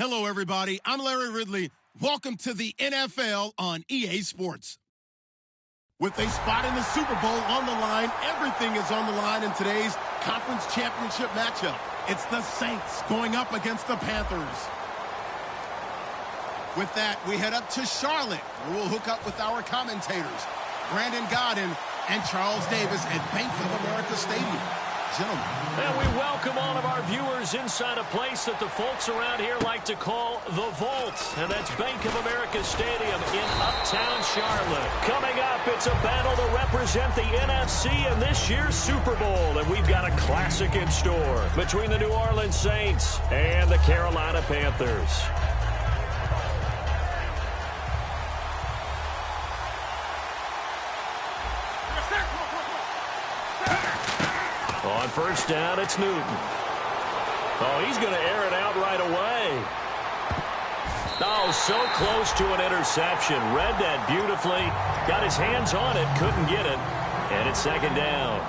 Hello, everybody. I'm Larry Ridley. Welcome to the NFL on EA Sports. With a spot in the Super Bowl on the line, everything is on the line in today's conference championship matchup. It's the Saints going up against the Panthers. With that, we head up to Charlotte, where we'll hook up with our commentators, Brandon Godden and Charles Davis at Bank of America Stadium. Gentlemen. And we welcome all of our viewers inside a place that the folks around here like to call the Vault. And that's Bank of America Stadium in Uptown Charlotte. Coming up, it's a battle to represent the NFC in this year's Super Bowl. And we've got a classic in store between the New Orleans Saints and the Carolina Panthers. On first down, it's Newton. Oh, he's going to air it out right away. Oh, so close to an interception. Read that beautifully. Got his hands on it, couldn't get it. And it's second down.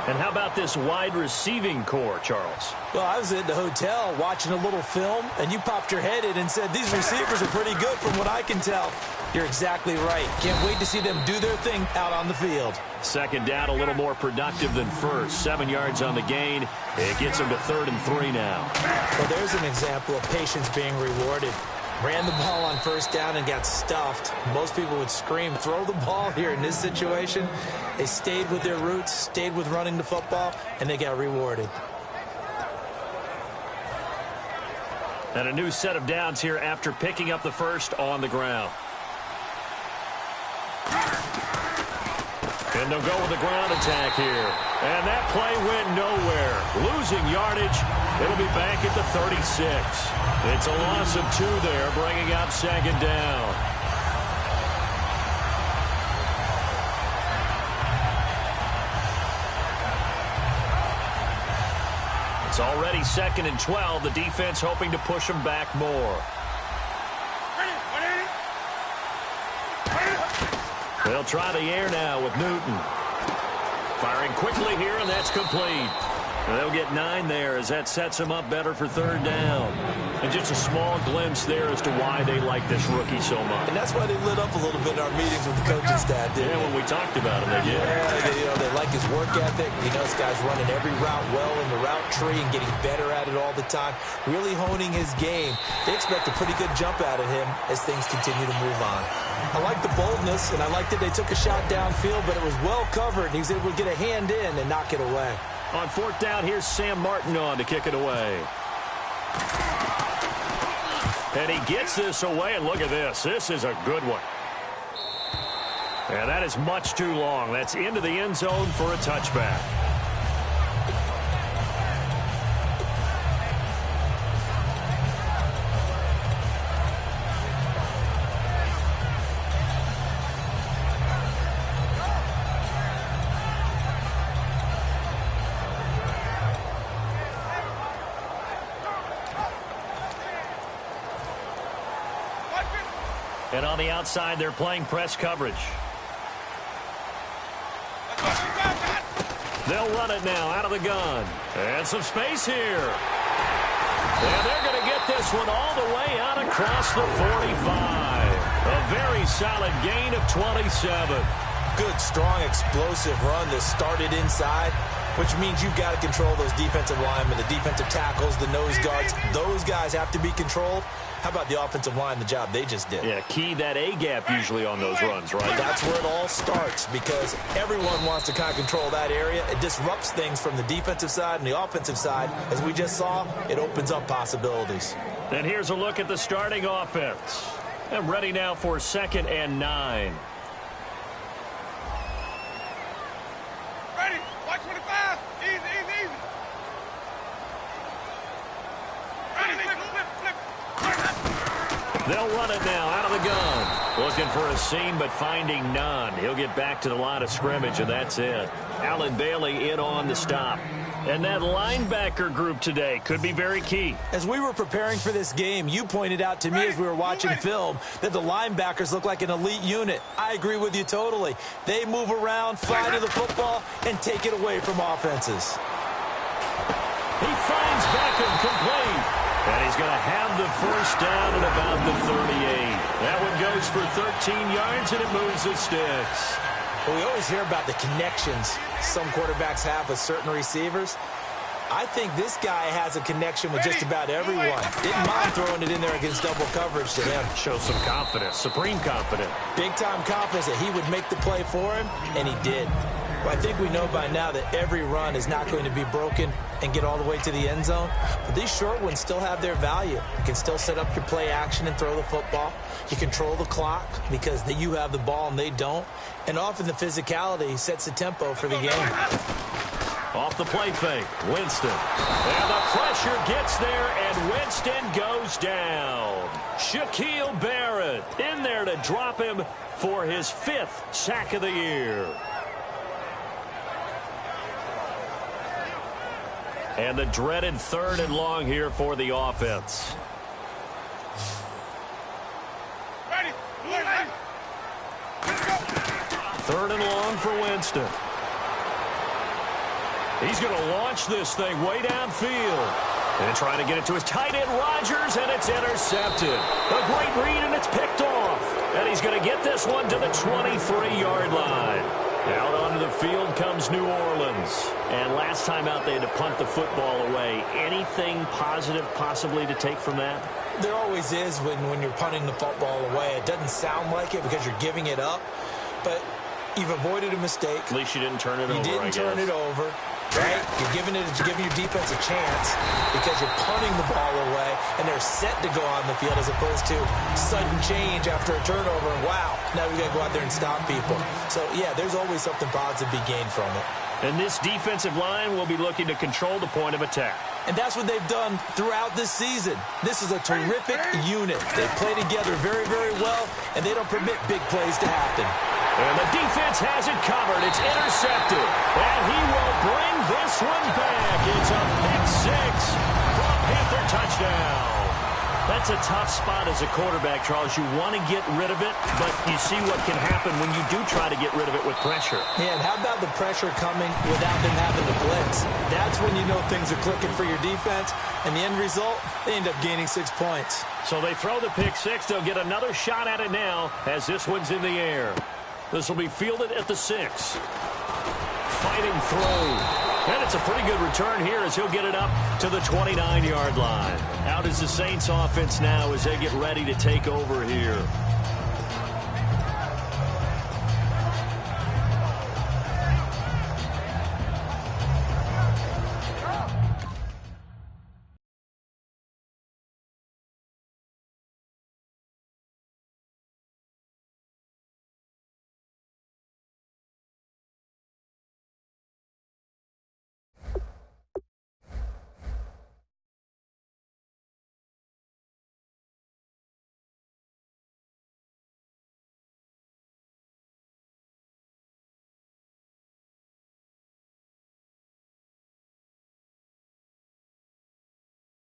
And how about this wide receiving core, Charles? Well, I was in the hotel watching a little film, and you popped your head in and said, these receivers are pretty good from what I can tell. You're exactly right. Can't wait to see them do their thing out on the field. Second down, a little more productive than first. 7 yards on the gain. It gets them to 3rd and 3 now. Well, there's an example of patience being rewarded. Ran the ball on first down and got stuffed. Most people would scream, throw the ball here in this situation. They stayed with their roots, stayed with running the football, and they got rewarded. And a new set of downs here after picking up the first on the ground. And they'll go with the ground attack here. And that play went nowhere. Losing yardage. It'll be back at the 36. It's a loss of 2 there, bringing up second down. It's already 2nd and 12. The defense hoping to push them back more. They'll try the air now with Newton. Firing quickly here, and that's complete. And they'll get 9 there as that sets them up better for 3rd down. And just a small glimpse there as to why they like this rookie so much. And that's why they lit up a little bit in our meetings with the coaching staff, didn't they? When we talked about him, they did. Yeah, they like his work ethic. This guy's running every route well in the route tree and getting better at it all the time. Really honing his game. They expect a pretty good jump out of him as things continue to move on. I like the boldness, and I like that they took a shot downfield, but it was well covered, and he was able to get a hand in and knock it away. On 4th down, here's Sam Martin on to kick it away. And he gets this away, and look at this. This is a good one. And that is much too long. That's into the end zone for a touchback. And on the outside, they're playing press coverage. They'll run it now out of the gun. And some space here. And they're going to get this one all the way out across the 45. A very solid gain of 27. Good, strong, explosive run that started inside, which means you've got to control those defensive linemen, the defensive tackles, the nose guards. Those guys have to be controlled. How about the offensive line, the job they just did? Yeah, key that A-gap usually on those runs, right? That's where it all starts because everyone wants to kind of control that area. It disrupts things from the defensive side and the offensive side. As we just saw, it opens up possibilities. And here's a look at the starting offense. And ready now for 2nd and 9. Ready, watch 25. Easy, easy, easy. Ready, flip. They'll run it now out of the gun. Looking for a seam, but finding none. He'll get back to the line of scrimmage, and that's it. Allen Bailey in on the stop. And that linebacker group today could be very key. As we were preparing for this game, you pointed out to me as we were watching film that the linebackers look like an elite unit. I agree with you totally. They move around, fly to the football, and take it away from offenses. He finds Beckham complete. And he's going to have the first down at about the 38. That one goes for 13 yards, and it moves the sticks. Well, we always hear about the connections some quarterbacks have with certain receivers. I think this guy has a connection with just about everyone. Didn't mind throwing it in there against double coverage to him. Shows some confidence, supreme confidence. Big-time confidence that he would make the play for him, and he did. Well, I think we know by now that every run is not going to be broken and get all the way to the end zone. But these short ones still have their value. You can still set up your play action and throw the football. You control the clock because you have the ball and they don't. And often the physicality sets the tempo for the game. Off the play fake, Winston. And the pressure gets there, and Winston goes down. Shaquille Barrett in there to drop him for his 5th sack of the year. And the dreaded 3rd and long here for the offense. Ready. Ready. Let's go. 3rd and long for Winston. He's going to launch this thing way downfield. And trying to get it to his tight end, Rodgers, and it's intercepted. A great read, and it's picked off. And he's going to get this one to the 23-yard line. Out onto the field comes New Orleans. And last time out, they had to punt the football away. Anything positive possibly to take from that? There always is when you're punting the football away. It doesn't sound like it because you're giving it up. But you've avoided a mistake. At least you didn't turn it over, You didn't turn it over. Right? You're giving your defense a chance because you're punting the ball away, and they're set to go on the field as opposed to sudden change after a turnover. And wow, now we got to go out there and stop people. So, yeah, there's always something positive to be gained from it. And this defensive line will be looking to control the point of attack. And that's what they've done throughout this season. This is a terrific unit. They play together very, very well, and they don't permit big plays to happen. And the defense has it covered. It's intercepted. And he will bring this one back. It's a pick 6 for a Panther touchdown. That's a tough spot as a quarterback, Charles. You want to get rid of it, but you see what can happen when you do try to get rid of it with pressure. Yeah, and how about the pressure coming without them having to blitz? That's when you know things are clicking for your defense. And the end result, they end up gaining 6 points. So they throw the pick 6. They'll get another shot at it now as this one's in the air. This will be fielded at the 6. Fighting throw. And it's a pretty good return here as he'll get it up to the 29-yard line. Out is the Saints offense now as they get ready to take over here.